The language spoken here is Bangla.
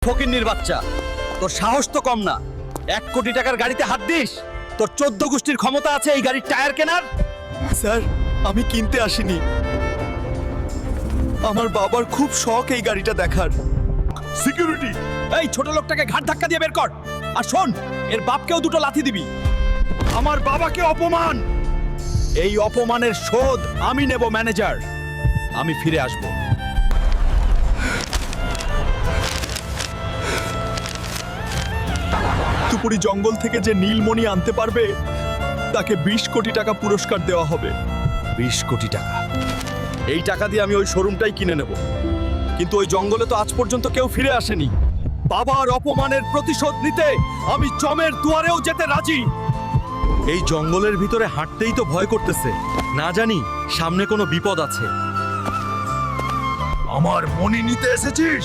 ফকিন্নির বাচ্চা, তোর সাহস তো কম না। 1 কোটি টাকার গাড়িতে হাত দিস? তোর 14 গোষ্ঠীর ক্ষমতা আছে এই গাড়ির টায়ার কেনার? স্যার, আমি কিনতে আসিনি। আমার বাবার খুব শখ এই গাড়িটা দেখার। সিকিউরিটি, এই ছোট লোকটাকে ঘাট ধাক্কা দিয়ে বের কর। আর শোন, এর বাপকেও 2টো লাথি দিবি। আমার বাবাকে অপমান, এই অপমানের শোধ আমি নেব ম্যানেজার। আমি ফিরে আসব। তুপুরি জঙ্গল থেকে যে নীলমণি আনতে পারবে তাকে 20 কোটি টাকা পুরস্কার দেওয়া হবে। 20 কোটি টাকা? এই টাকা দিয়ে আমি ওই শোরুমটাই কিনে নেব। কিন্তু ওই জঙ্গলে তো আজ পর্যন্ত কেউ ফিরে আসেনি। বাবার অপমানের প্রতিশোধ নিতে আমি জমের দুয়ারেও যেতে রাজি। এই জঙ্গলের ভিতরে হাঁটতেই তো ভয় করতেছে, না জানি সামনে কোনো বিপদ আছে। আমার মণি নিতে এসেছিস?